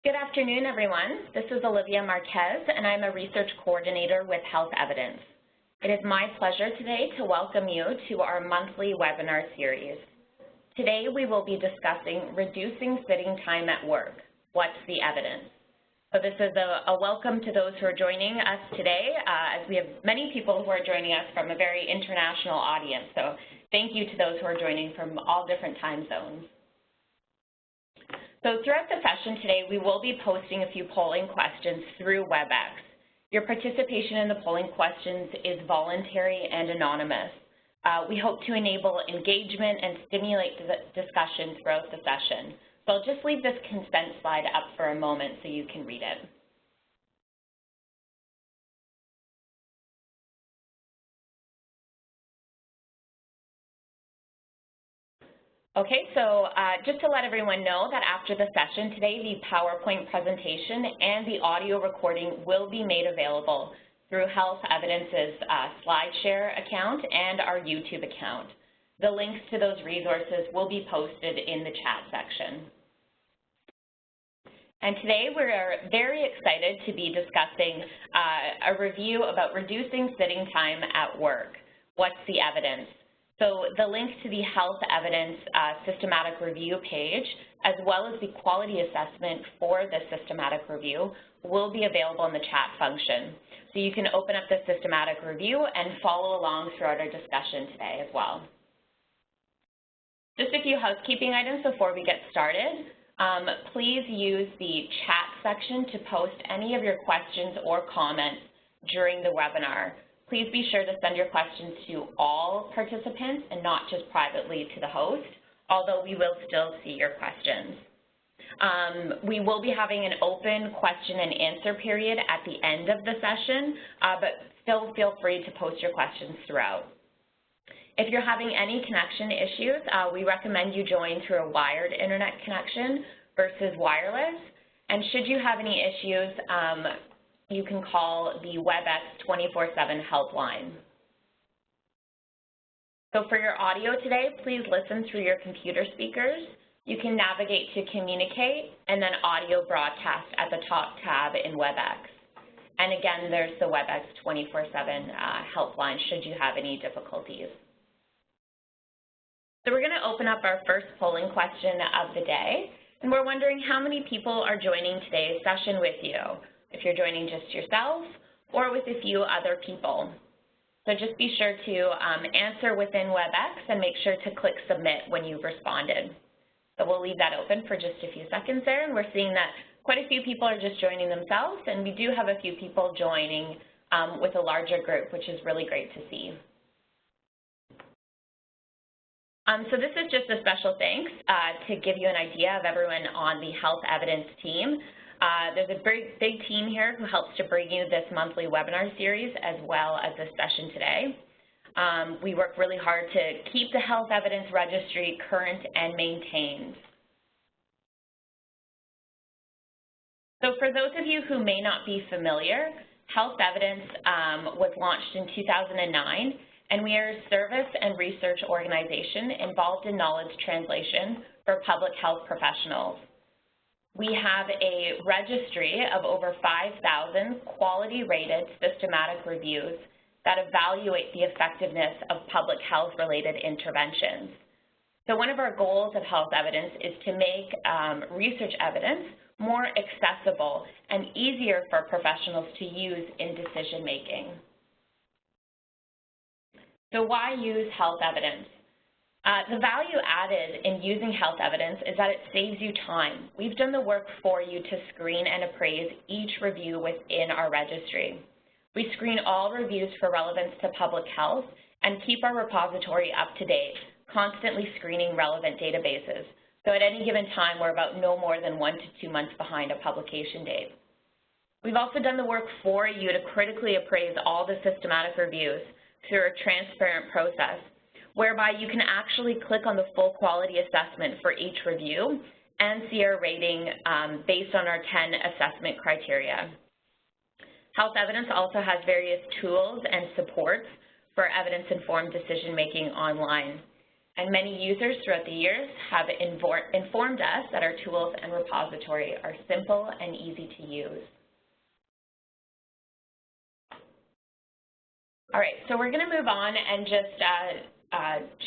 Good afternoon, everyone. This is Olivia Marquez, and I'm a research coordinator with Health Evidence. It is my pleasure today to welcome you to our monthly webinar series. Today, we will be discussing reducing sitting time at work. What's the evidence? So this is a welcome to those who are joining us today, as we have many people who are joining us from a very international audience. So thank you to those who are joining from all different time zones. So throughout the session today, we will be posting a few polling questions through WebEx. Your participation in the polling questions is voluntary and anonymous. We hope to enable engagement and stimulate discussion throughout the session. So I'll just leave this consent slide up for a moment so you can read it. Okay, so just to let everyone know that after the session today, the PowerPoint presentation and the audio recording will be made available through Health Evidence's SlideShare account and our YouTube account. The links to those resources will be posted in the chat section. And today we're very excited to be discussing a review about reducing sitting time at work. What's the evidence? So the link to the Health Evidence systematic review page, as well as the quality assessment for the systematic review, will be available in the chat function. So you can open up the systematic review and follow along throughout our discussion today as well. Just a few housekeeping items before we get started. Please use the chat section to post any of your questions or comments during the webinar. Please be sure to send your questions to all participants and not just privately to the host, although we will still see your questions. We will be having an open question and answer period at the end of the session, but still feel free to post your questions throughout. If you're having any connection issues, we recommend you join through a wired internet connection versus wireless. And should you have any issues, you can call the WebEx 24/7 helpline. So for your audio today, please listen through your computer speakers. You can navigate to communicate and then audio broadcast at the top tab in WebEx. And again, there's the WebEx 24/7 helpline should you have any difficulties. So we're going to open up our first polling question of the day, and we're wondering how many people are joining today's session with you, if you're joining just yourself or with a few other people. So just be sure to answer within WebEx and make sure to click submit when you've responded. So we'll leave that open for just a few seconds there, and we're seeing that quite a few people are just joining themselves, and we do have a few people joining with a larger group, which is really great to see. So this is just a special thanks to give you an idea of everyone on the Health Evidence team. There's a very big team here who helps to bring you this monthly webinar series as well as this session today. We work really hard to keep the Health Evidence Registry current and maintained. So for those of you who may not be familiar, Health Evidence was launched in 2009, and we are a service and research organization involved in knowledge translation for public health professionals. We have a registry of over 5,000 quality-rated systematic reviews that evaluate the effectiveness of public health-related interventions. So one of our goals of Health Evidence is to make research evidence more accessible and easier for professionals to use in decision-making. So why use Health Evidence? The value added in using Health Evidence is that it saves you time. We've done the work for you to screen and appraise each review within our registry. We screen all reviews for relevance to public health and keep our repository up to date, constantly screening relevant databases. So at any given time, we're about no more than 1 to 2 months behind a publication date. We've also done the work for you to critically appraise all the systematic reviews through a transparent process, whereby you can actually click on the full quality assessment for each review and see our rating based on our 10 assessment criteria. Health Evidence also has various tools and supports for evidence-informed decision-making online. And many users throughout the years have informed us that our tools and repository are simple and easy to use. All right, so we're going to move on and just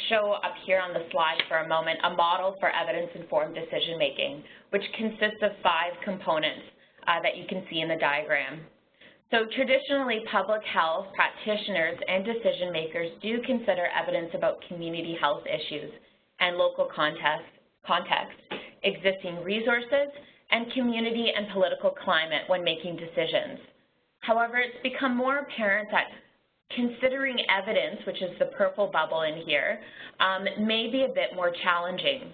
show up here on the slide for a moment a model for evidence-informed decision-making, which consists of 5 components that you can see in the diagram. So traditionally, public health practitioners and decision makers do consider evidence about community health issues and local context, existing resources, and community and political climate when making decisions. However, it's become more apparent that considering evidence, which is the purple bubble in here, may be a bit more challenging.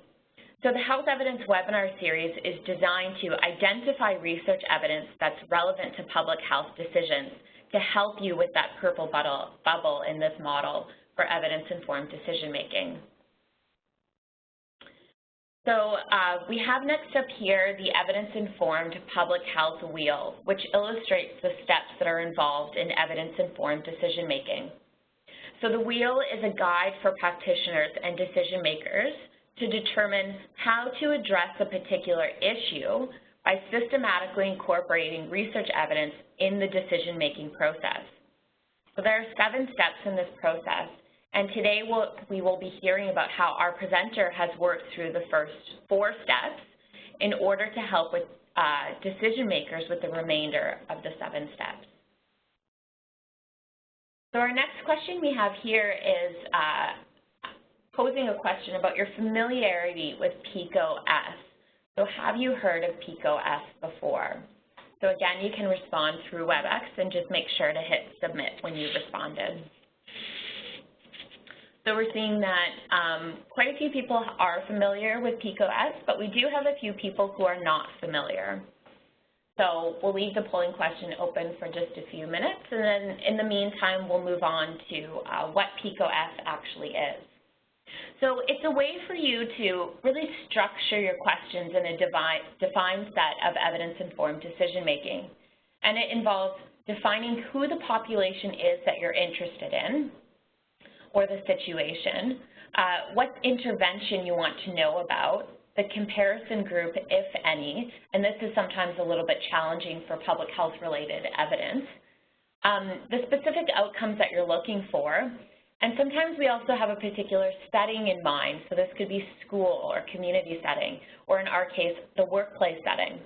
So the Health Evidence webinar series is designed to identify research evidence that's relevant to public health decisions to help you with that purple bubble in this model for evidence-informed decision-making. So we have next up here the evidence-informed public health wheel, which illustrates the steps that are involved in evidence-informed decision-making. So the wheel is a guide for practitioners and decision-makers to determine how to address a particular issue by systematically incorporating research evidence in the decision-making process. So there are 7 steps in this process, and today we will be hearing about how our presenter has worked through the first 4 steps in order to help with decision makers with the remainder of the 7 steps. So our next question we have here is posing a question about your familiarity with PICOS. So have you heard of PICOS before? So again, you can respond through WebEx and just make sure to hit submit when you've responded. So we're seeing that quite a few people are familiar with PICOS, but we do have a few people who are not familiar. So we'll leave the polling question open for just a few minutes, and then in the meantime, we'll move on to what PICOS actually is. So it's a way for you to really structure your questions in a defined set of evidence-informed decision-making. And it involves defining who the population is that you're interested in, or the situation, what intervention you want to know about, the comparison group, if any, and this is sometimes a little bit challenging for public health-related evidence, the specific outcomes that you're looking for. And sometimes we also have a particular setting in mind, so this could be school or community setting, or in our case, the workplace setting.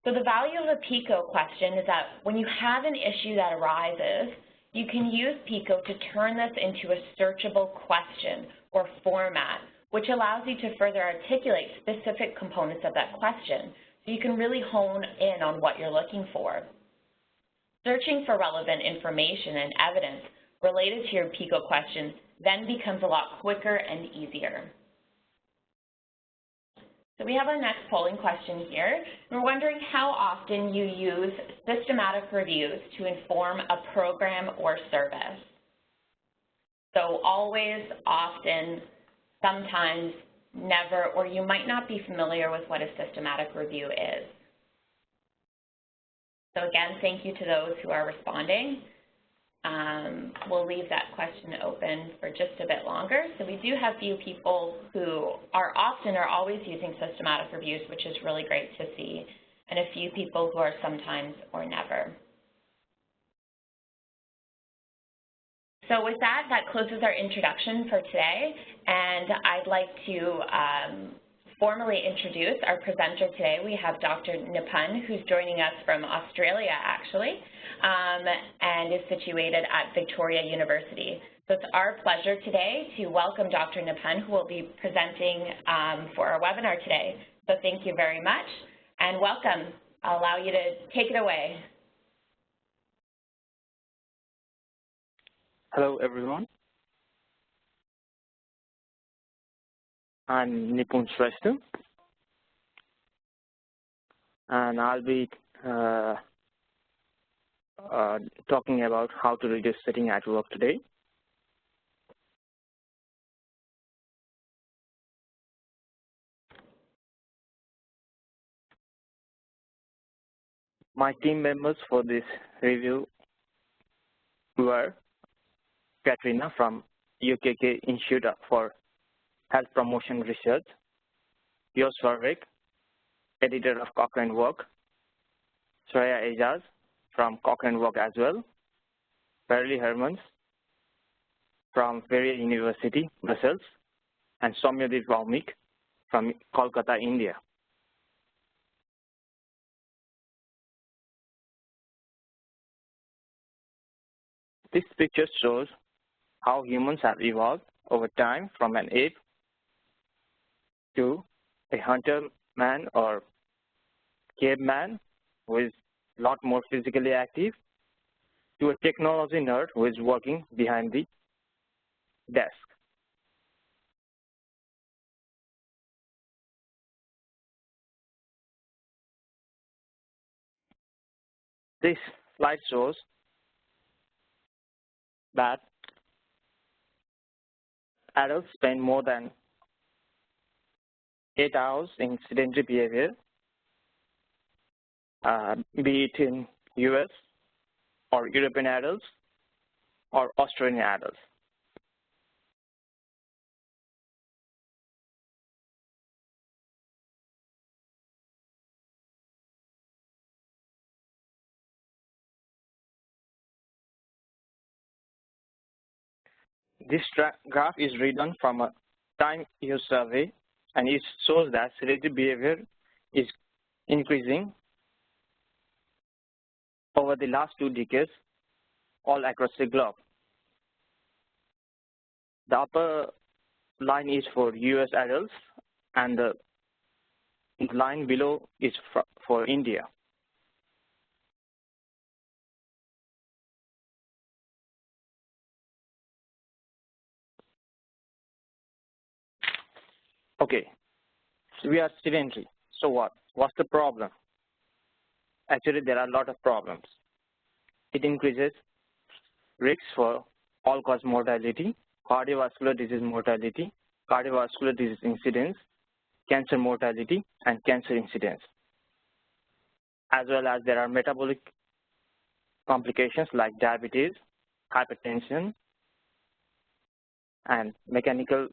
So the value of a PICO question is that when you have an issue that arises, you can use PICO to turn this into a searchable question or format, which allows you to further articulate specific components of that question, so you can really hone in on what you're looking for. Searching for relevant information and evidence related to your PICO question then becomes a lot quicker and easier. So we have our next polling question here. We're wondering how often you use systematic reviews to inform a program or service. So always, often, sometimes, never, or you might not be familiar with what a systematic review is. So again, thank you to those who are responding. We'll leave that question open for just a bit longer. So we do have few people who are often or always using systematic reviews, which is really great to see, and a few people who are sometimes or never. So with that, that closes our introduction for today, and I'd like to formally introduce our presenter today. We have Dr. Nipun, who's joining us from Australia, actually, and is situated at Victoria University. So it's our pleasure today to welcome Dr. Nipun, who will be presenting for our webinar today. So thank you very much, and welcome. I'll allow you to take it away. Hello, everyone. I'm Nipun Shrestha, and I'll be talking about how to reduce sitting at work today. My team members for this review were Katrina from UKK Institute for health promotion research, Verbeek, editor of Cochrane work, Ijaz from Cochrane work as well, Hermans from Verbeek University, Brussels, and Bhaumik from Kolkata, India. This picture shows how humans have evolved over time from an ape to a hunter man or caveman who is a lot more physically active to a technology nerd who is working behind the desk. This slide shows that adults spend more than 8 hours in sedentary behavior, be it in US or European adults or Australian adults. This graph is written from a time use survey, and it shows that sedentary behavior is increasing over the last 2 decades all across the globe. The upper line is for US adults, and the line below is for India. Okay, so we are sedentary. So what? What's the problem? Actually, there are a lot of problems. It increases risks for all-cause mortality, cardiovascular disease mortality, cardiovascular disease incidence, cancer mortality, and cancer incidence. As well as there are metabolic complications like diabetes, hypertension, and mechanical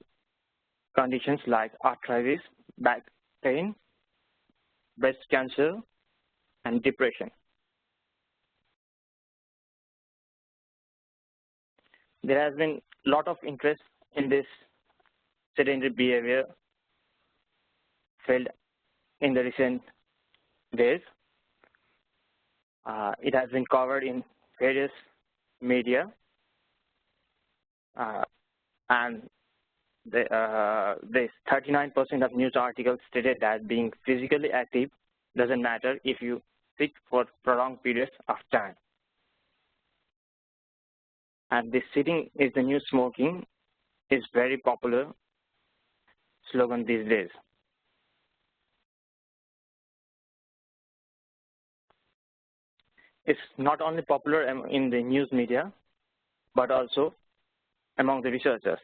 conditions like arthritis, back pain, breast cancer, and depression. There has been a lot of interest in this sedentary behavior field in the recent days. It has been covered in various media, and this 39% of news articles stated that being physically active doesn't matter if you sit for prolonged periods of time. And this sitting is the new smoking is very popular slogan these days. It's not only popular in the news media, but also among the researchers.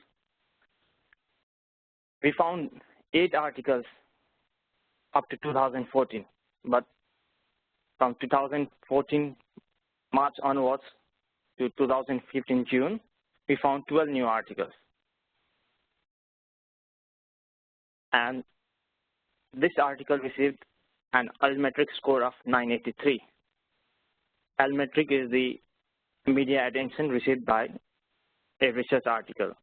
We found 8 articles up to 2014, but from 2014 March onwards to 2015 June, we found 12 new articles. And this article received an L-metric score of 983. L-metric is the media attention received by a research article.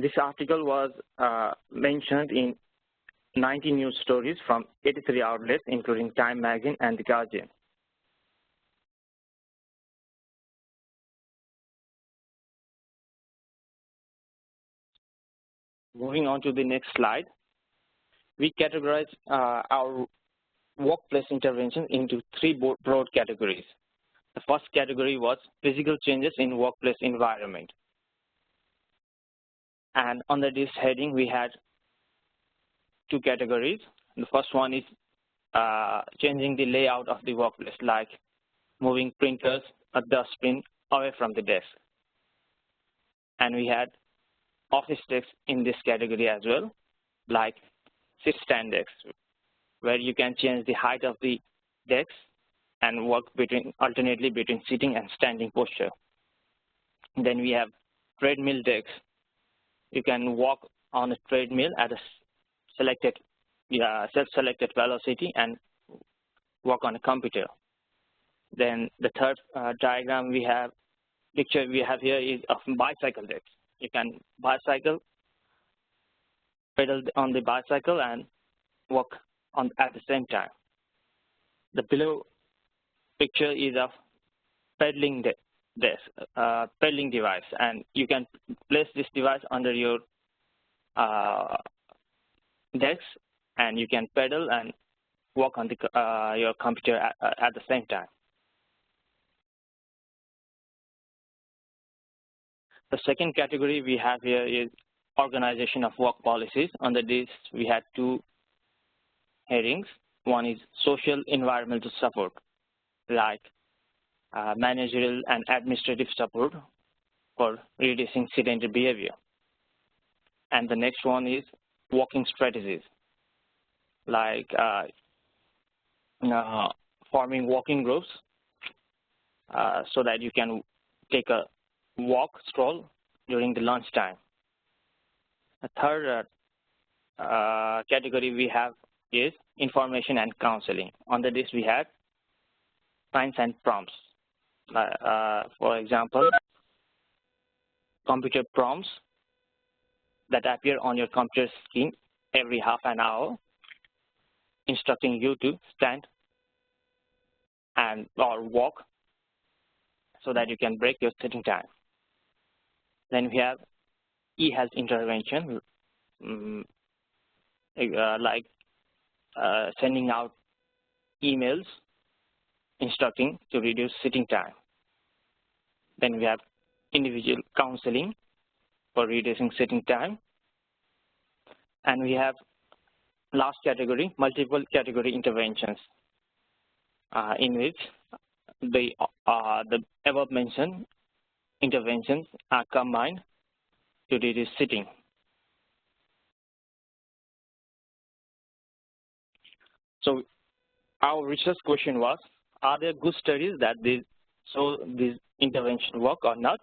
This article was mentioned in 90 news stories from 83 outlets, including Time Magazine and The Guardian. Moving on to the next slide, we categorize our workplace intervention into 3 broad categories. The first category was physical changes in workplace environment. And under this heading, we had 2 categories. The first one is changing the layout of the workplace, like moving printers, a dustbin away from the desk. And we had office desks in this category as well, like sit-stand desks, where you can change the height of the desks and work alternately between sitting and standing posture. Then we have treadmill desks, you can walk on a treadmill at a selected, self-selected velocity and work on a computer. Then the third picture we have here is of bicycle decks. You can bicycle, pedal on the bicycle and walk on at the same time. The below picture is of pedaling pedaling device, and you can place this device under your desk, and you can pedal and work on the your computer at the same time. The second category we have here is organization of work policies. Under this, we had two headings. One is social environmental support, like managerial and administrative support for reducing sedentary behavior. And the next one is working strategies, like forming working groups so that you can take a stroll during the lunchtime. The third category we have is information and counseling. Under this, we had signs and prompts. For example, computer prompts that appear on your computer screen every half an hour, instructing you to stand or walk so that you can break your sitting time. Then we have e-health intervention, like sending out emails instructing to reduce sitting time. Then we have individual counseling for reducing sitting time. And we have last category, multiple category interventions, in which the above mentioned interventions are combined to reduce sitting. So our research question was, are there good studies that show these interventions work or not?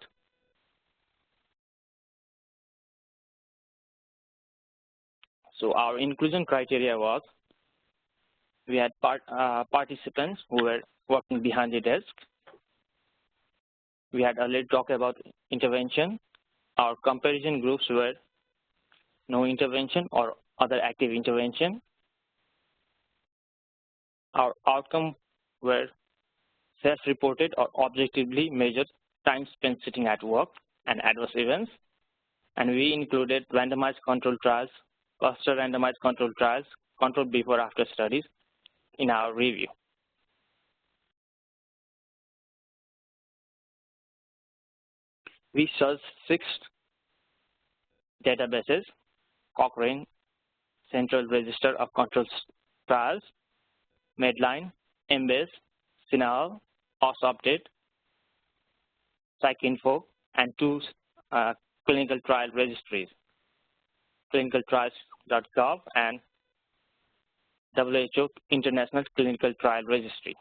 So our inclusion criteria was, we had participants who were working behind the desk. We had already talked about intervention. Our comparison groups were no intervention or other active intervention. Our outcome were self-reported or objectively measured time spent sitting at work and adverse events. And we included randomized control trials, cluster randomized control trials, controlled before-after studies in our review. We searched 6 databases: Cochrane, Central Register of Control Trials, Medline, MBBS, CINAHL, OSUpdate, PsycInfo, and 2 clinical trial registries, clinicaltrials.gov and WHO International Clinical Trial Registry.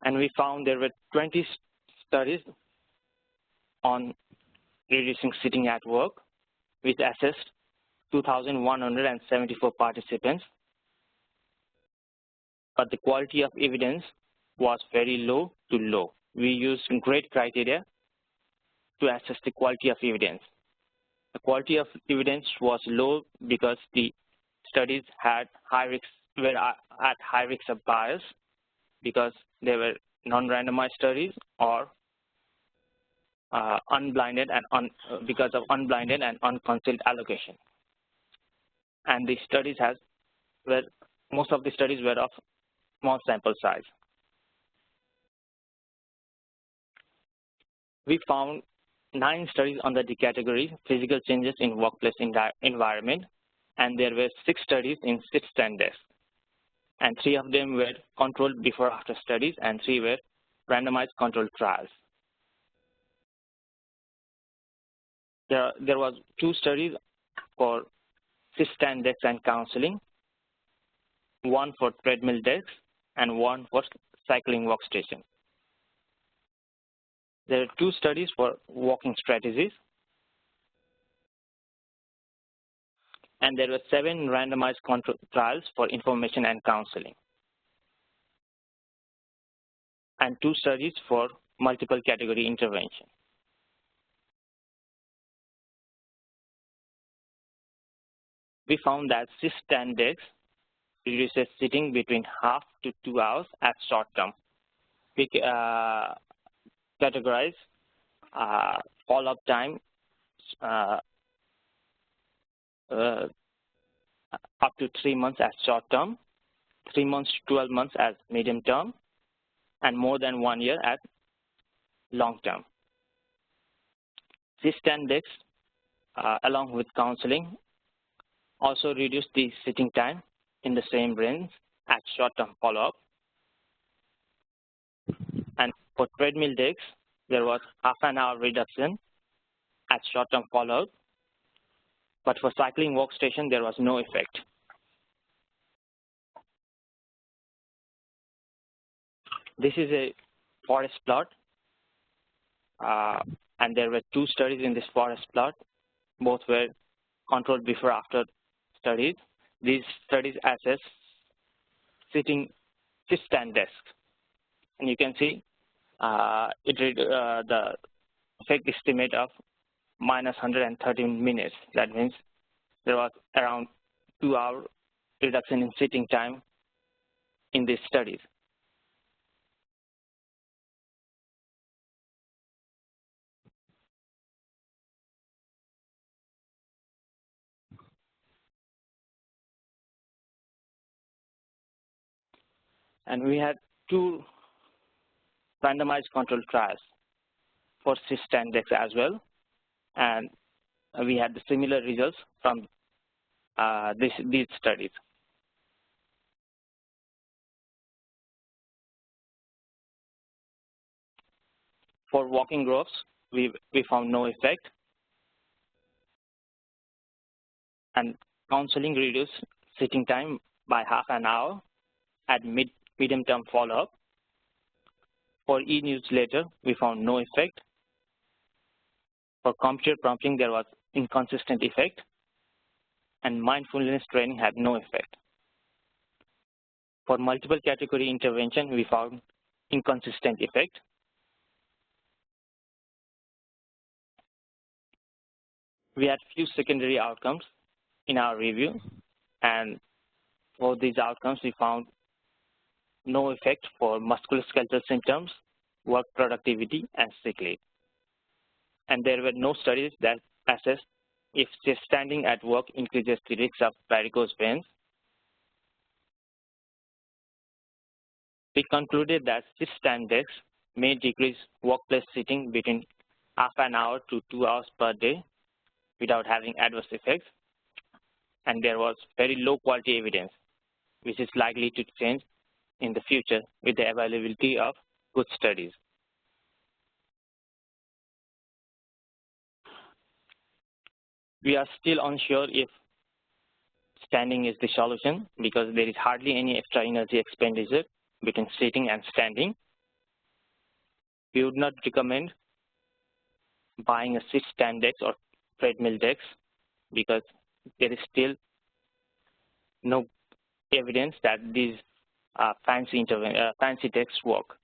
And we found there were 20 studies on reducing sitting at work, which assessed 2,174 participants. But the quality of evidence was very low to low. We used great criteria to assess the quality of evidence. The quality of evidence was low because the studies had were at high risk of bias, because they were non-randomized studies or unblinded and because of unblinded and unconcealed allocation. And the studies most of the studies were of small sample size. We found 9 studies under the category physical changes in workplace environment, and there were 6 studies in sit-stand desk. And 3 of them were controlled before-after studies, and 3 were randomized controlled trials. There was 2 studies for sit-stand desks and counseling, 1 for treadmill desks, and 1 for cycling workstation. There are 2 studies for walking strategies, and there were 7 randomized control trials for information and counseling, and 2 studies for multiple category intervention. We found that ystematic reduces sitting between half to 2 hours as short term. We categorize follow-up time up to 3 months as short term, 3 months to 12 months as medium term, and more than 1 year as long term. Ystematic, along with counseling, also reduce the sitting time in the same range as short-term follow-up. And for treadmill decks, there was half an hour reduction at short-term follow-up, but for cycling workstation, there was no effect. This is a forest plot, and there were 2 studies in this forest plot. Both were controlled before-after studies. These studies assess sitting sit-stand desk, and you can see the effect estimate of minus 113 minutes. That means there was around 2-hour reduction in sitting time in these studies. And we had 2 randomized controlled trials for ystematic as well, and we had the similar results from these studies. For walking groups, we found no effect, and counseling reduced sitting time by half an hour at medium-term follow-up. For e-newsletter, we found no effect. For computer prompting, there was inconsistent effect, and mindfulness training had no effect. For multiple category intervention, we found inconsistent effect. We had few secondary outcomes in our review, and for these outcomes, we found no effect for musculoskeletal symptoms, work productivity, and sick leave. And there were no studies that assessed if just standing at work increases the risk of varicose veins. We concluded that ystematic may decrease workplace sitting between half an hour to 2 hours per day without having adverse effects, and there was very low quality evidence, which is likely to change in the future with the availability of good studies. We are still unsure if standing is the solution because there is hardly any extra energy expenditure between sitting and standing. We would not recommend buying a sit-stand desk or treadmill desk because there is still no evidence that these fancy desks work.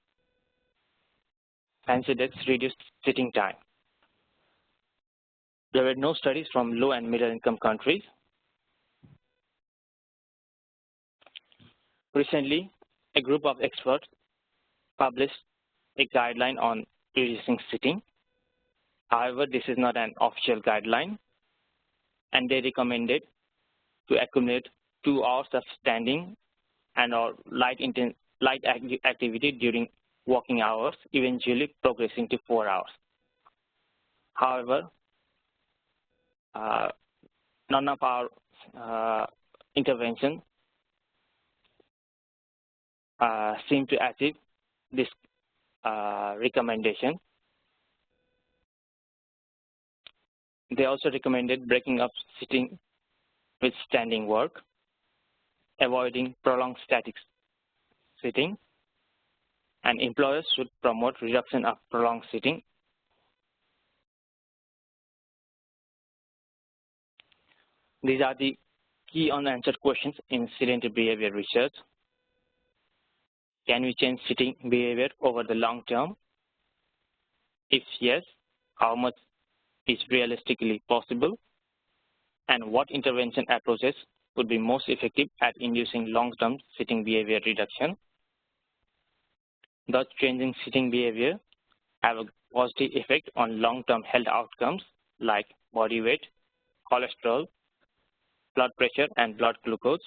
Fancy desks reduce sitting time. There were no studies from low and middle income countries. Recently, a group of experts published a guideline on reducing sitting. However, this is not an official guideline, and they recommended to accumulate 2 hours of standing and or light activity during working hours, eventually progressing to 4 hours. However, none of our interventions seem to achieve this recommendation. They also recommended breaking up sitting with standing work, avoiding prolonged static sitting, and employers should promote reduction of prolonged sitting These are the key unanswered questions in sedentary behavior research. Can we change sitting behavior over the long term? If yes, how much is realistically possible? And what intervention approaches would be most effective at inducing long-term sitting behavior reduction? Does changing sitting behavior have a positive effect on long-term health outcomes like body weight, cholesterol, blood pressure, and blood glucose?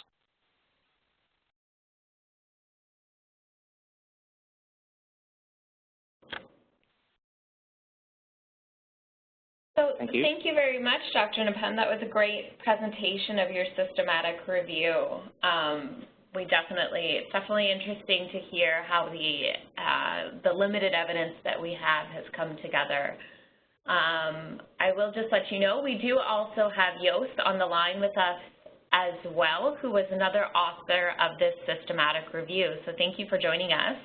So thank you very much, Dr. Nipun. That was a great presentation of your systematic review. It's definitely interesting to hear how the limited evidence that we have has come together. I will just let you know, we do also have Joost on the line with us as well, who was another author of this systematic review. So thank you for joining us.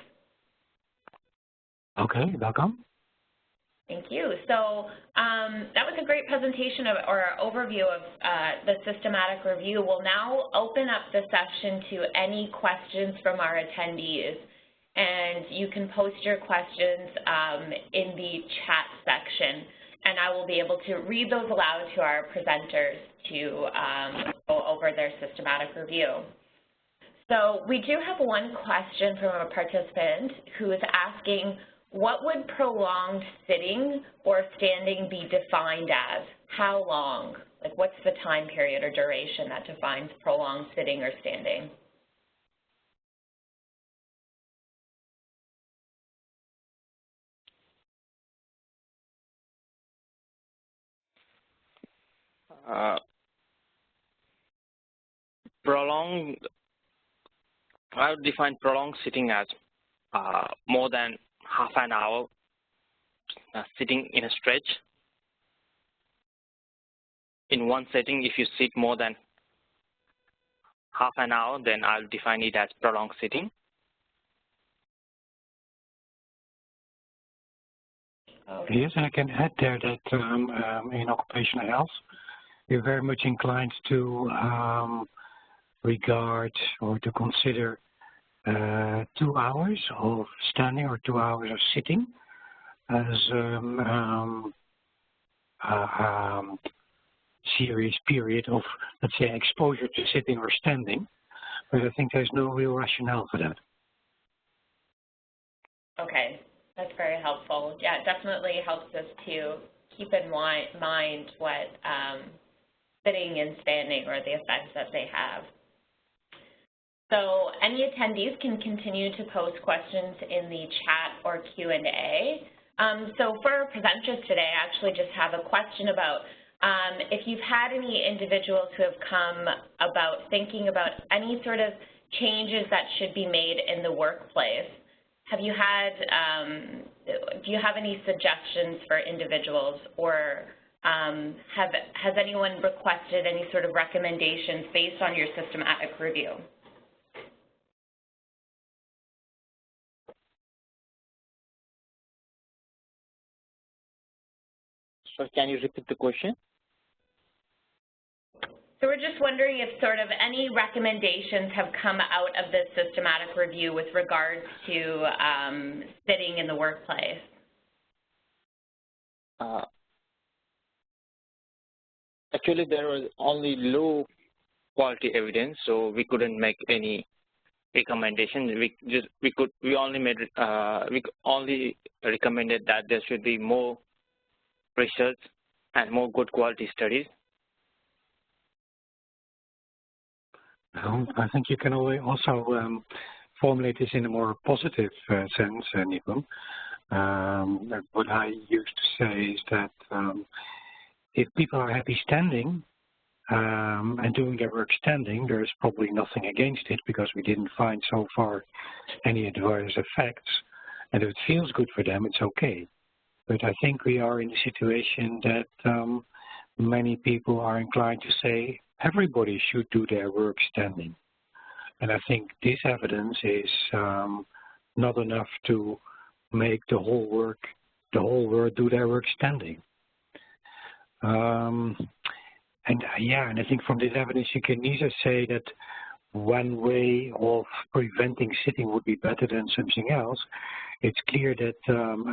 Okay, welcome. Thank you. So that was a great presentation or overview of the systematic review. We'll now open up the session to any questions from our attendees. And you can post your questions in the chat section. And I will be able to read those aloud to our presenters to go over their systematic review. So we do have one question from a participant who is asking, what would prolonged sitting or standing be defined as? How long? Like, what's the time period or duration that defines prolonged sitting or standing? I would define prolonged sitting as more than half an hour sitting in a stretch. In one setting, if you sit more than half an hour, then I'll define it as prolonged sitting. Okay. Yes, and I can add there that in occupational health, we're very much inclined to regard or to consider 2 hours of standing or 2 hours of sitting as serious period of, let's say, exposure to sitting or standing, but I think there's no real rationale for that. Okay, that's very helpful. Yeah, it definitely helps us to keep in mind what sitting and standing or the effects that they have. So any attendees can continue to post questions in the chat or Q&A. So for our presenters today, I actually just have a question about if you've had any individuals who have come about thinking about any sort of changes that should be made in the workplace. Have you had, do you have any suggestions for individuals, or has anyone requested any sort of recommendations based on your systematic review? So can you repeat the question? So we're just wondering if sort of any recommendations have come out of this systematic review with regards to sitting in the workplace. Actually, there was only low quality evidence, so we couldn't make any recommendations. We only recommended that there should be more research and more good quality studies. I think you can also formulate this in a more positive sense, Nipun. What I used to say is that if people are happy standing and doing their work standing, there's probably nothing against it because we didn't find so far any adverse effects. And if it feels good for them, it's okay. But I think we are in a situation that many people are inclined to say everybody should do their work standing. And I think this evidence is not enough to make the whole world do their work standing. Yeah, and I think from this evidence you can either say that one way of preventing sitting would be better than something else. It's clear that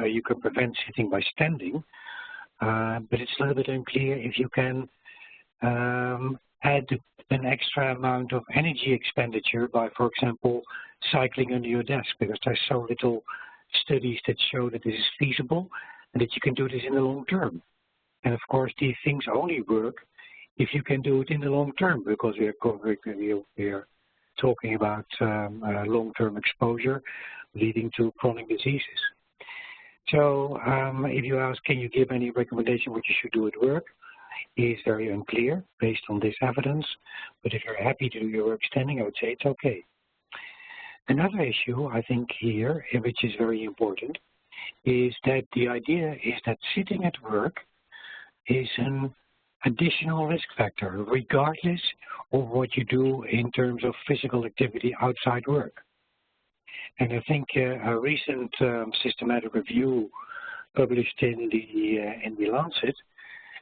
you can prevent sitting by standing, but it's a little bit unclear if you can add an extra amount of energy expenditure by, for example, cycling under your desk, because there's so little studies that show that this is feasible and that you can do this in the long term. And of course, these things only work if you can do it in the long term, because we are talking about long-term exposure leading to chronic diseases. So if you ask, can you give any recommendation what you should do at work, is very unclear based on this evidence. But if you're happy to do your work standing, I would say it's okay. Another issue, I think, here, which is very important, is that the idea is that sitting at work is an additional risk factor, regardless of what you do in terms of physical activity outside work. And I think a recent systematic review published in the Lancet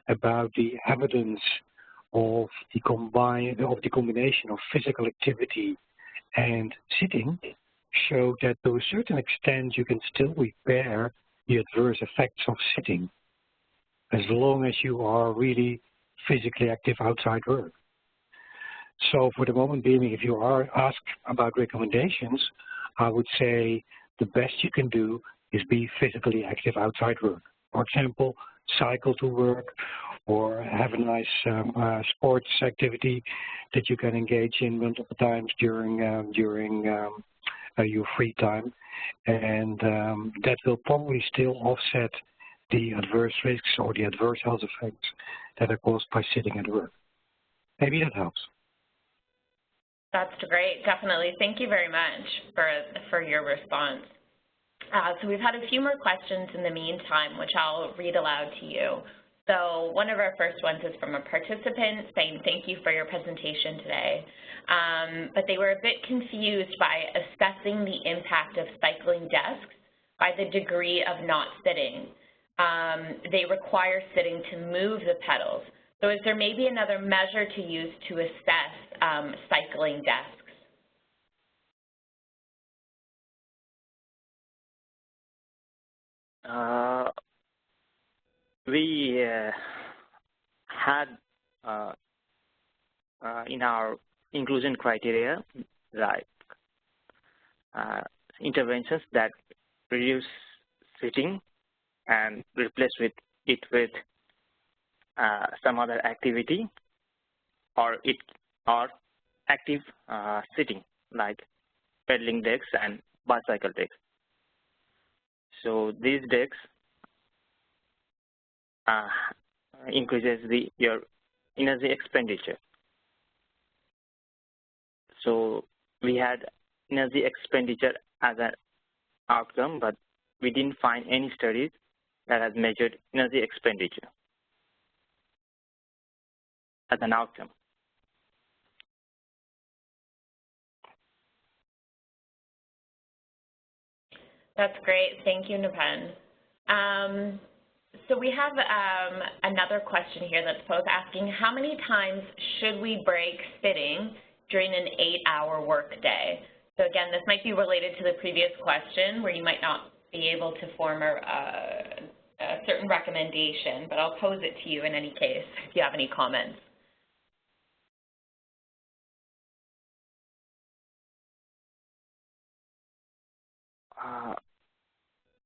about the evidence of the combination of physical activity and sitting showed that to a certain extent you can still repair the adverse effects of sitting as long as you are really physically active outside work. So for the moment being, if you are asked about recommendations, I would say the best you can do is be physically active outside work. For example, cycle to work, or have a nice sports activity that you can engage in multiple times during your free time, and that will probably still offset the adverse risks or the adverse health effects that are caused by sitting at work. Maybe that helps. That's great, definitely. Thank you very much for your response. So we've had a few more questions in the meantime, which I'll read aloud to you. So one of our first ones is from a participant saying, thank you for your presentation today. But they were a bit confused by assessing the impact of cycling desks by the degree of not sitting. They require sitting to move the pedals. So is there maybe another measure to use to assess cycling desks? We had in our inclusion criteria, like interventions that reduce sitting and replace it with some other activity, or active sitting, like pedaling decks and bicycle decks. So these decks increases your energy expenditure. So we had energy expenditure as an outcome, but we didn't find any studies that has measured energy expenditure as an outcome. That's great. Thank you, Nipun. So we have another question here that's both asking, how many times should we break sitting during an 8-hour workday? So again, this might be related to the previous question where you might not be able to form a certain recommendation, but I'll pose it to you in any case if you have any comments.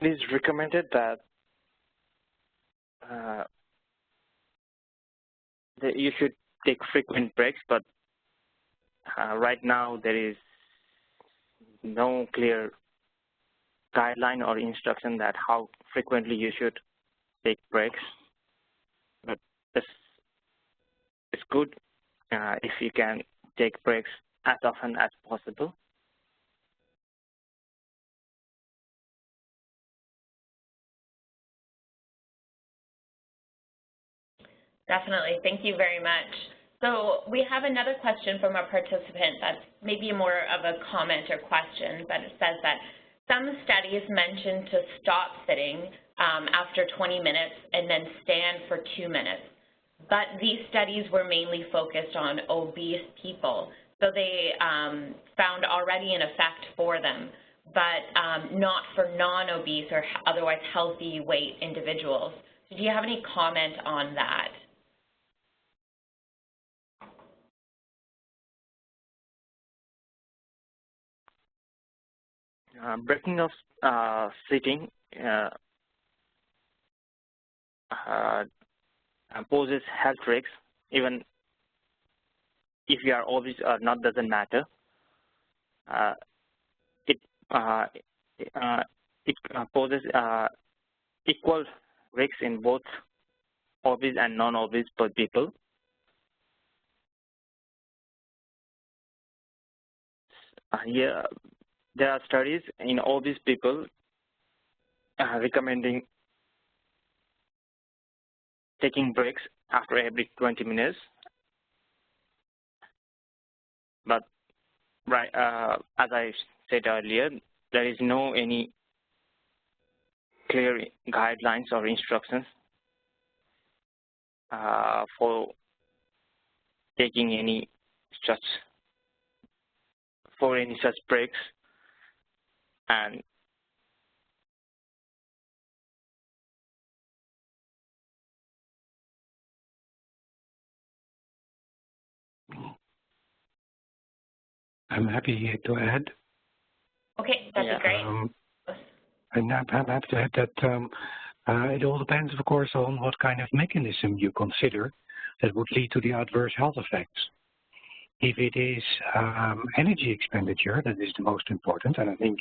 It is recommended that you should take frequent breaks, but right now there is no clear guideline or instruction that how frequently you should take breaks. But it's good if you can take breaks as often as possible. Definitely. Thank you very much. So we have another question from a participant that's maybe more of a comment or question, but it says that some studies mention to stop sitting after 20 minutes and then stand for 2 minutes. but these studies were mainly focused on obese people. So they found already an effect for them, but not for non-obese or otherwise healthy weight individuals. So do you have any comment on that? Breaking of sitting poses health risks, even if you are obese or not, doesn't matter. It poses equal risks in both obese and non-obese people. Here, there are studies in obese people recommending taking breaks after every 20 minutes. But right, as I said earlier, there is no any clear guidelines or instructions for taking any such breaks, and I'm happy to add. Okay, that'd be great. And I'm happy to add that it all depends, of course, on what kind of mechanism you consider that would lead to the adverse health effects. If it is energy expenditure, that is the most important, and I think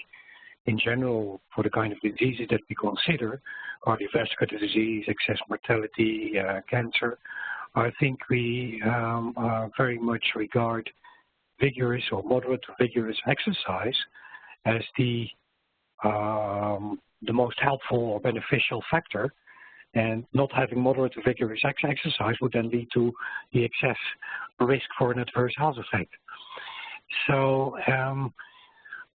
in general, for the kind of diseases that we consider, cardiovascular disease, excess mortality, cancer, I think we very much regard vigorous or moderate to vigorous exercise as the most helpful or beneficial factor, and not having moderate to vigorous exercise would then lead to the excess risk for an adverse health effect. So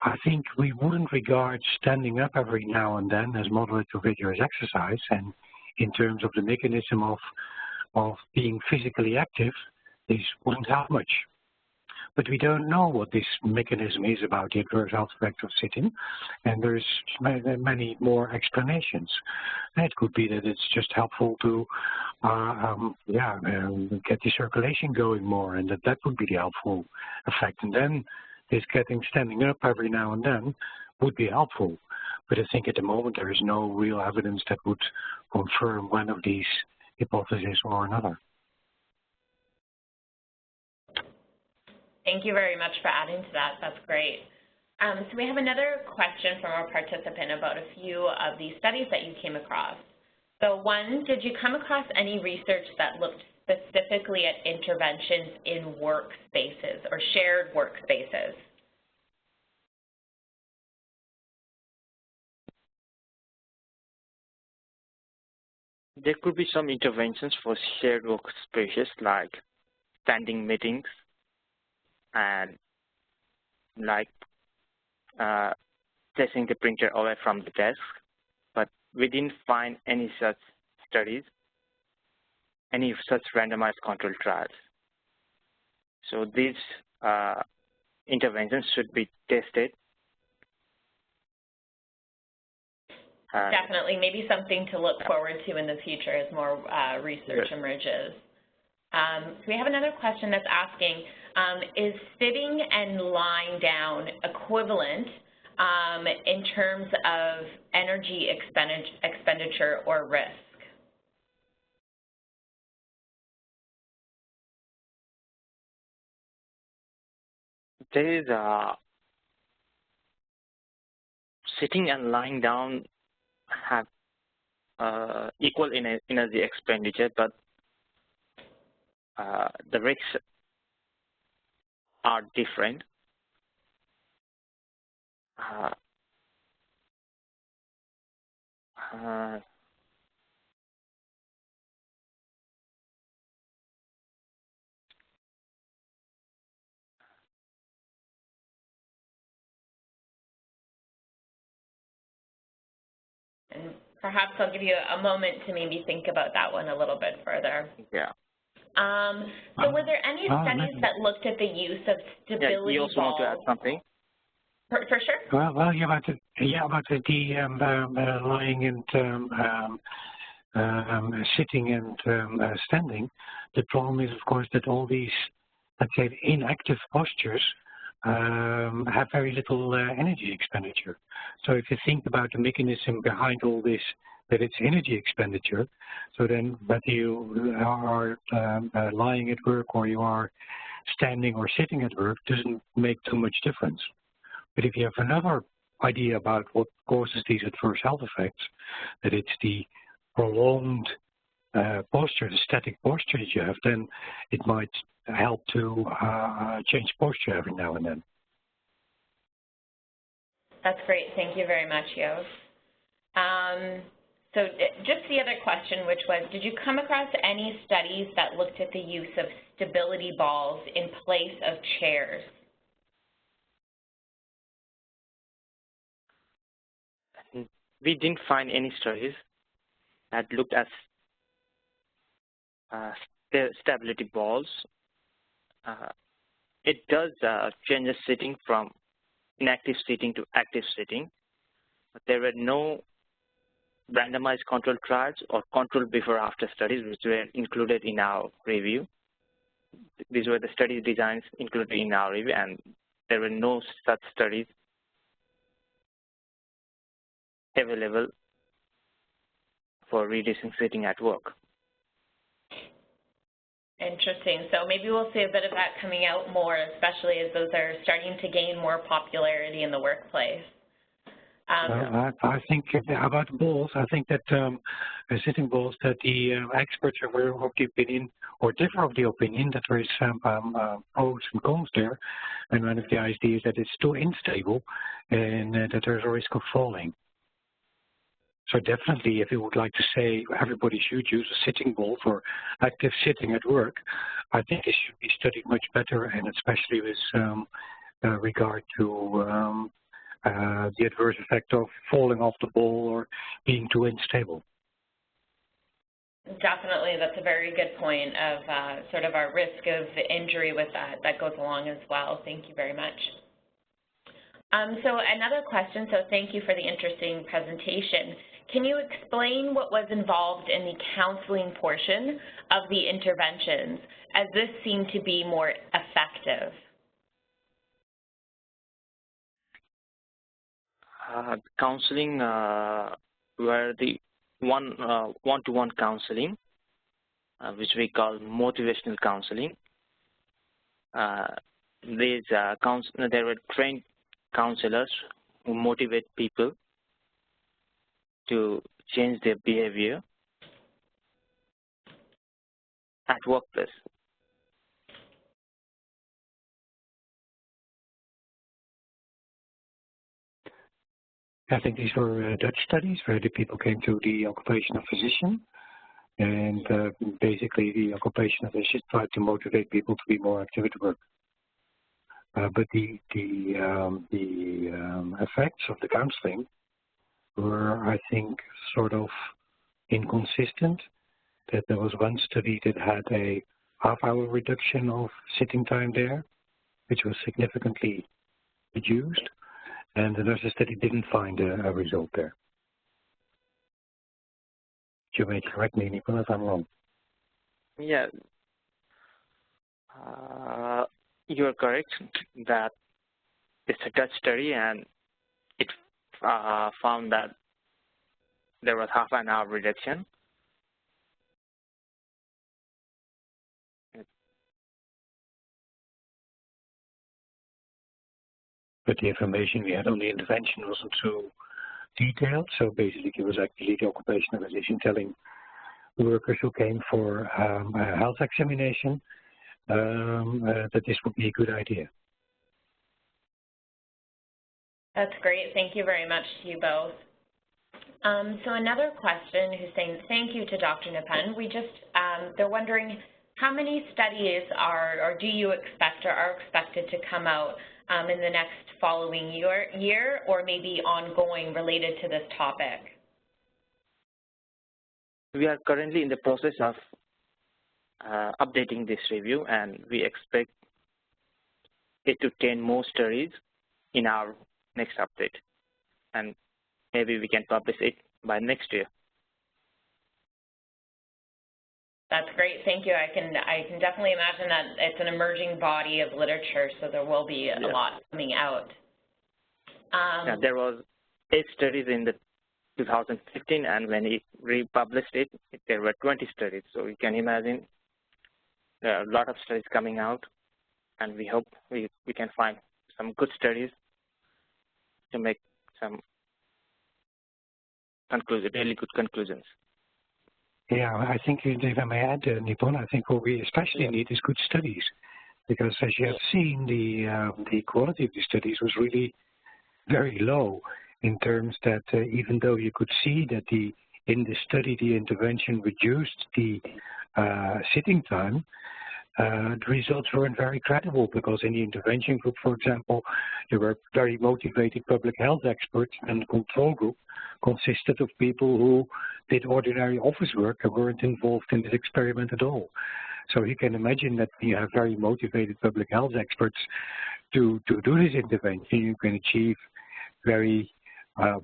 I think we wouldn't regard standing up every now and then as moderate to vigorous exercise, and in terms of the mechanism of being physically active, this wouldn't help much. But we don't know what this mechanism is about the adverse health effect of sitting, and there's many more explanations. It could be that it's just helpful to get the circulation going more, and that would be the helpful effect. And then this standing up every now and then would be helpful. But I think at the moment there is no real evidence that would confirm one of these hypotheses or another. Thank you very much for adding to that. That's great. So we have another question from our participant about a few of these studies that you came across. So one, did you come across any research that looked specifically at interventions in workspaces or shared workspaces? There could be some interventions for shared workspaces like standing meetings and like placing the printer away from the desk, but we didn't find any such studies, any such randomized controlled trials. So these interventions should be tested. Definitely, maybe something to look forward to in the future as more research emerges. So we have another question that's asking, is sitting and lying down equivalent in terms of energy expenditure or risk? There is sitting and lying down have equal energy expenditure, but the risks are different. And perhaps I'll give you a moment to maybe think about that one a little bit further. Yeah. So were there any studies that looked at the use of stability you also balls? want to add something? For sure. Well, about the lying and sitting and standing. The problem is, of course, that all these, let's say, inactive postures have very little energy expenditure. So if you think about the mechanism behind all this, that it's energy expenditure, so then whether you are lying at work or you are standing or sitting at work doesn't make too much difference. But if you have another idea about what causes these adverse health effects, that it's the prolonged posture, the static posture that you have, then it might help to change posture every now and then. That's great. Thank you very much, Joost. So just the other question, which was, did you come across any studies that looked at the use of stability balls in place of chairs? We didn't find any studies that looked at stability balls. It does change the sitting from inactive sitting to active sitting, but there were no randomized controlled trials or controlled before-after studies which were included in our review. These were the study designs included in our review, and there were no such studies available for reducing sitting at work. Interesting. So maybe we'll see a bit of that coming out more, especially as those are starting to gain more popularity in the workplace. I think about balls, I think that sitting balls, that the experts are of the opinion, or differ of the opinion, that there is pros and cons there. And one of the ideas is that it's too unstable and that there's a risk of falling. So definitely, if you would like to say everybody should use a sitting ball for active sitting at work, I think this should be studied much better, and especially with regard to the adverse effect of falling off the ball or being too unstable. Definitely, that's a very good point of sort of our risk of injury with that goes along as well. Thank you very much. So another question, so thank you for the interesting presentation. Can you explain what was involved in the counseling portion of the interventions, as this seemed to be more effective? Counseling were the one-to-one counseling, which we call motivational counseling. There were trained counselors who motivate people to change their behavior at workplace. I think these were Dutch studies where the people came to the occupational physician, and basically the occupational physician tried to motivate people to be more active at work. But the effects of the counseling were, I think, sort of inconsistent. That there was one study that had a half-hour reduction of sitting time there, which was significantly reduced, and another study didn't find a result there. You may correct me, Nipun, if I'm wrong. Yeah, you are correct that it's a Dutch study, and it found that there was half an hour reduction. But the information we had on the intervention wasn't so detailed, so basically it was actually the occupational physician telling the workers who came for a health examination that this would be a good idea. That's great. Thank you very much to you both. So another question who's saying thank you to Dr. Nipun. They're wondering how many studies or do you expect or are expected to come out in the next following year or maybe ongoing related to this topic? We are currently in the process of updating this review, and we expect 8 to 10 more studies in our next update, and maybe we can publish it by next year. That's great. Thank you. I can definitely imagine that it's an emerging body of literature, so there will be a lot coming out. There was 8 studies in the 2015, and when it republished it, there were 20 studies. So you can imagine there are a lot of studies coming out, and we hope we can find some good studies to make some really good conclusions. Yeah, I think if I may add, Nipun, I think what we especially need is good studies, because as you have seen, the quality of the studies was really very low, in terms that even though you could see that in the study the intervention reduced the sitting time, the results weren't very credible, because in the intervention group, for example, there were very motivated public health experts, and the control group consisted of people who did ordinary office work and weren't involved in this experiment at all. So you can imagine that when you have very motivated public health experts to do this intervention, you can achieve very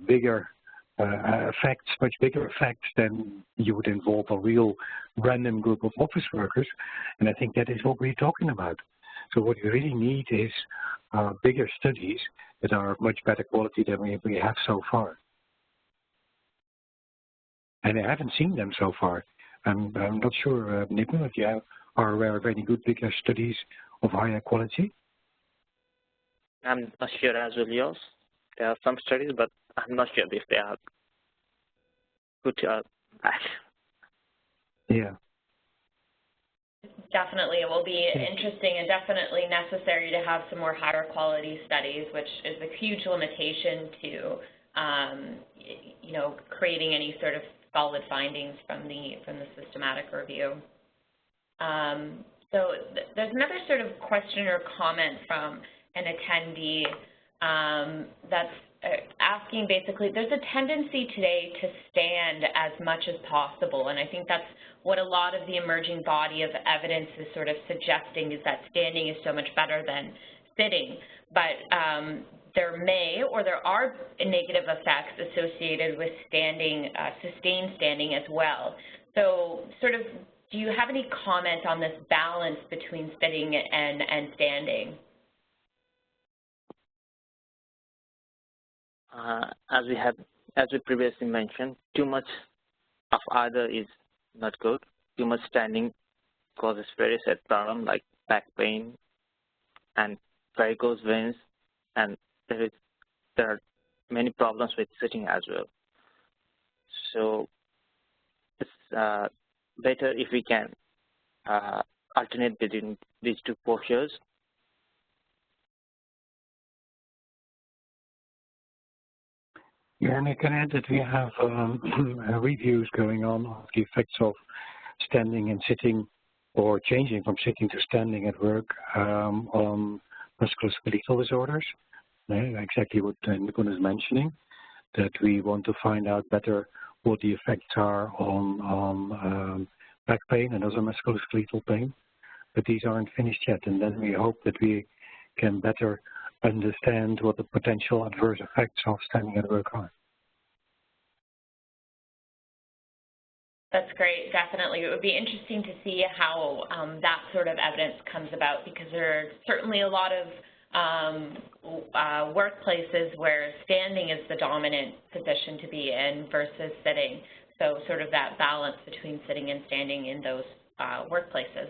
bigger effects, much bigger effects than you would involve a real random group of office workers. And I think that is what we're talking about. So what we really need is bigger studies that are of much better quality than we have so far. And I haven't seen them so far. I'm not sure, Nipun, if you are aware of any good bigger studies of higher quality. I'm not sure as well, yours. There are some studies, but I'm not sure if they are good or bad. Yeah. Definitely, it will be interesting and definitely necessary to have some more higher quality studies, which is a huge limitation to, creating any sort of solid findings from the systematic review. So there's another sort of question or comment from an attendee that's asking basically, there's a tendency today to stand as much as possible, and I think that's what a lot of the emerging body of evidence is sort of suggesting, is that standing is so much better than sitting, but there may or there are negative effects associated with standing, sustained standing as well. So sort of, do you have any comment on this balance between sitting and standing? As we previously mentioned, too much of either is not good. Too much standing causes various health problems like back pain and varicose veins, and there are many problems with sitting as well. So it's better if we can alternate between these two postures. Yeah, and I can add that we have reviews going on of the effects of standing and sitting, or changing from sitting to standing at work, on musculoskeletal disorders. Exactly what Nipun is mentioning, that we want to find out better what the effects are on back pain and other musculoskeletal pain. But these aren't finished yet, and then we hope that we can better understand what the potential adverse effects of standing at work are. That's great, definitely. It would be interesting to see how that sort of evidence comes about, because there are certainly a lot of workplaces where standing is the dominant position to be in versus sitting. So sort of that balance between sitting and standing in those workplaces.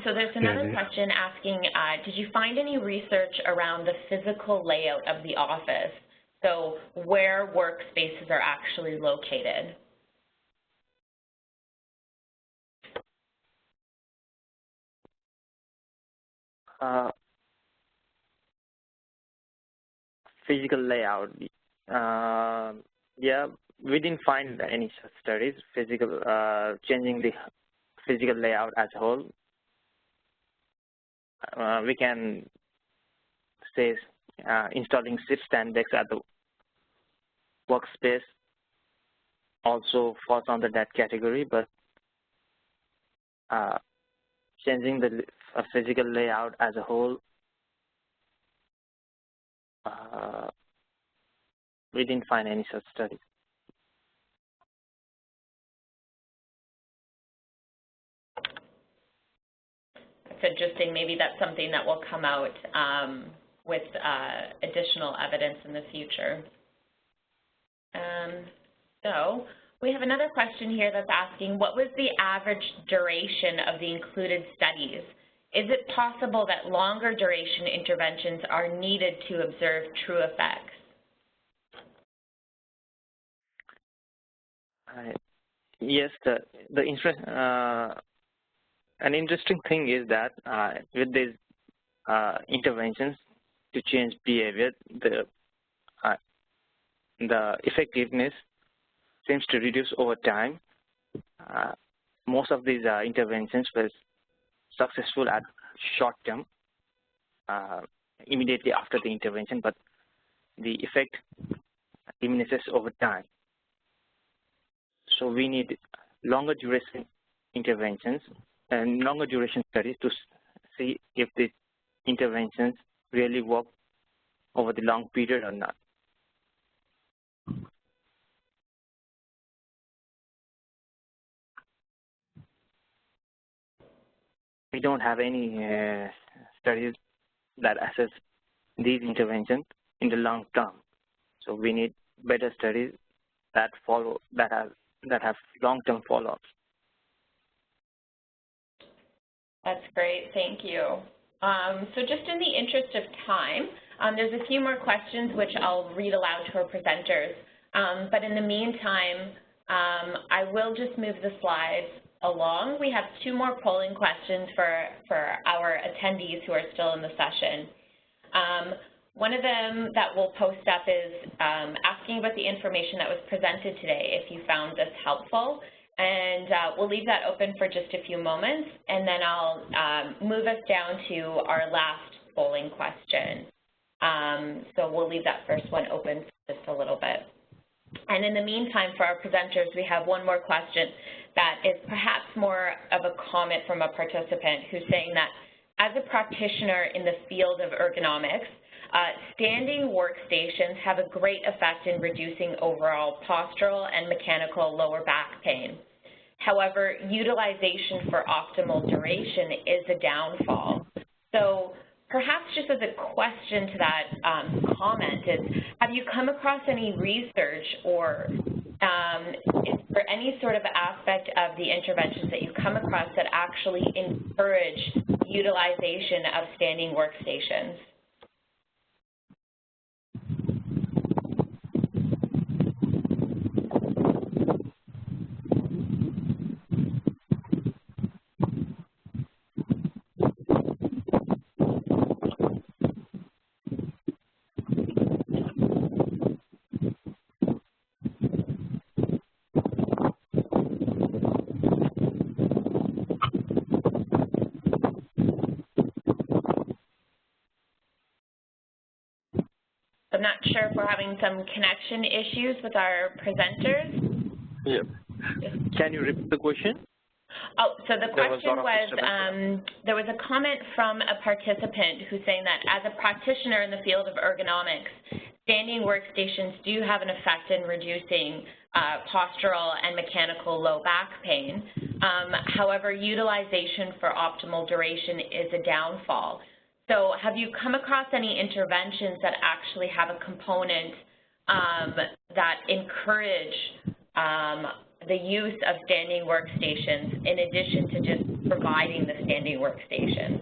So there's another question asking, did you find any research around the physical layout of the office? So where workspaces are actually located? Physical layout. Yeah, we didn't find any such studies, changing the physical layout as a whole. We can say installing sit-stand desks at the workspace also falls under that category, but changing the physical layout as a whole. We didn't find any such studies. That's interesting. Maybe that's something that will come out with additional evidence in the future. So we have another question here that's asking, what was the average duration of the included studies? Is it possible that longer duration interventions are needed to observe true effects? Yes, an interesting thing is that with these interventions to change behavior, the effectiveness seems to reduce over time. Most of these interventions were successful at short term, immediately after the intervention, but the effect diminishes over time. So we need longer duration interventions and longer duration studies to see if the interventions really work over the long period or not. We don't have any studies that assess these interventions in the long term. So we need better studies that have long-term follow-ups. That's great, thank you. So just in the interest of time, there's a few more questions which I'll read aloud to our presenters. But in the meantime, I will just move the slides along. We have 2 more polling questions for our attendees who are still in the session. One of them that we'll post up is asking about the information that was presented today, if you found this helpful. And we'll leave that open for just a few moments, and then I'll move us down to our last polling question. So we'll leave that first one open for just a little bit. And in the meantime, for our presenters, we have one more question that is perhaps more of a comment from a participant who's saying that as a practitioner in the field of ergonomics, standing workstations have a great effect in reducing overall postural and mechanical lower back pain. However, utilization for optimal duration is a downfall. So perhaps just as a question to that comment is, have you come across any research or is there any sort of aspect of the interventions that you've come across that actually encourage utilization of standing workstations? I'm not sure if we're having some connection issues with our presenters. Yeah. Can you repeat the question? Oh, so the question was, there was a comment from a participant who's saying that as a practitioner in the field of ergonomics, standing workstations do have an effect in reducing postural and mechanical low back pain. However, utilization for optimal duration is a downfall. So have you come across any interventions that actually have a component that encourage the use of standing workstations in addition to just providing the standing workstations?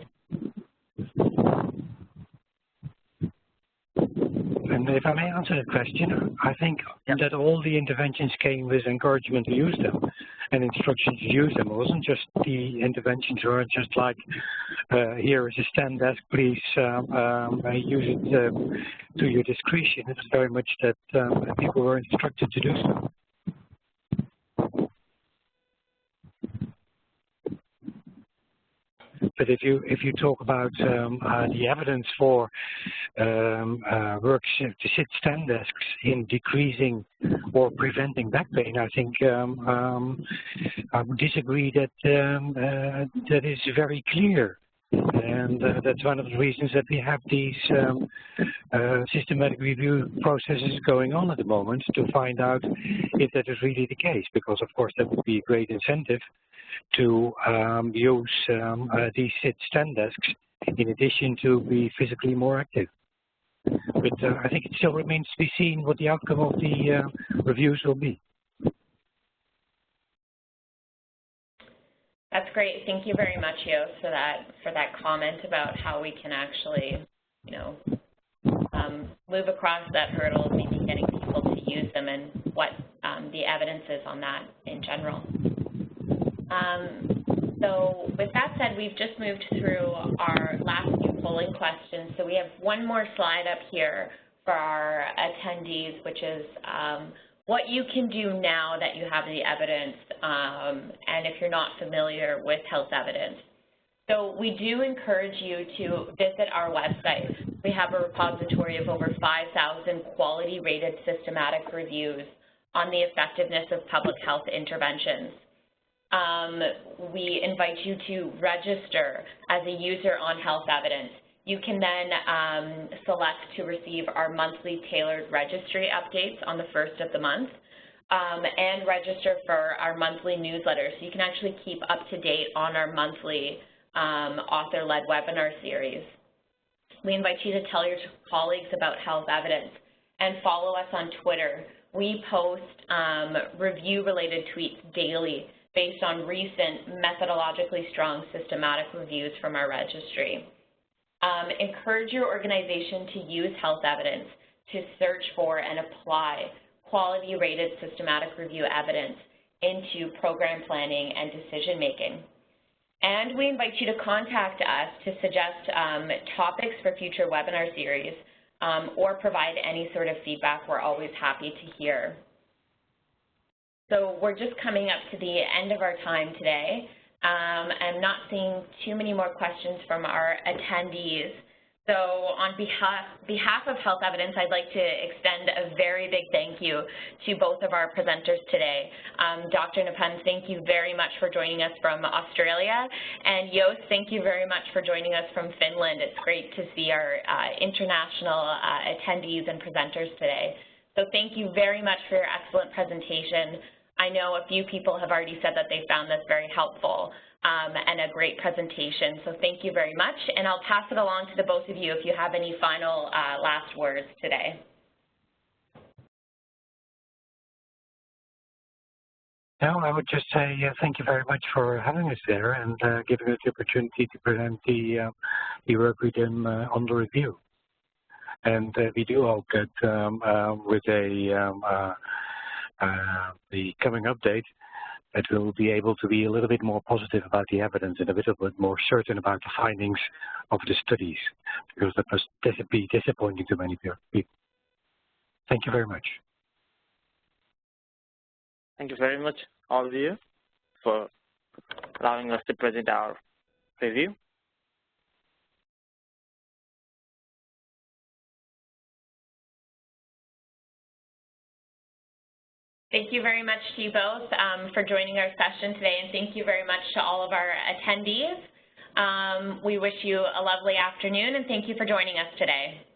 And if I may answer the question, I think that all the interventions came with encouragement to use them and instructions to use them. It wasn't just the interventions were just like, here is a stand desk, please use it to your discretion. It was very much that people were instructed to do so. But if you talk about the evidence for sit stand desks in decreasing or preventing back pain, I think I would disagree that that is very clear. And that's one of the reasons that we have these systematic review processes going on at the moment to find out if that is really the case, because of course that would be a great incentive to use these sit-stand desks in addition to be physically more active. But I think it still remains to be seen what the outcome of the reviews will be. That's great. Thank you very much, Joost, for that comment about how we can actually, move across that hurdle of maybe getting people to use them and what the evidence is on that in general. So with that said, we've just moved through our last few polling questions. So we have one more slide up here for our attendees, which is what you can do now that you have the evidence, and if you're not familiar with health evidence. So we do encourage you to visit our website. We have a repository of over 5,000 quality-rated systematic reviews on the effectiveness of public health interventions. We invite you to register as a user on health evidence. You can then select to receive our monthly tailored registry updates on the first of the month and register for our monthly newsletter, so you can actually keep up to date on our monthly author-led webinar series. We invite you to tell your colleagues about health evidence and follow us on Twitter. We post review-related tweets daily based on recent methodologically strong systematic reviews from our registry. Encourage your organization to use health evidence to search for and apply quality-rated systematic review evidence into program planning and decision-making. And we invite you to contact us to suggest topics for future webinar series or provide any sort of feedback. We're always happy to hear. So we're just coming up to the end of our time today. I'm not seeing too many more questions from our attendees. So on behalf of Health Evidence, I'd like to extend a very big thank you to both of our presenters today. Dr. Nipun, thank you very much for joining us from Australia. And Joost, thank you very much for joining us from Finland. It's great to see our international attendees and presenters today. So thank you very much for your excellent presentation. I know a few people have already said that they found this very helpful and a great presentation, so thank you very much. And I'll pass it along to the both of you if you have any final last words today. No, I would just say thank you very much for having us there and giving us the opportunity to present the work we did on the review. And we do hope that with the coming update, that we'll be able to be a little bit more positive about the evidence and a bit more certain about the findings of the studies, because that must be disappointing to many people. Thank you very much. Thank you very much, all of you, for allowing us to present our review. Thank you very much to you both for joining our session today, and thank you very much to all of our attendees. We wish you a lovely afternoon, and thank you for joining us today.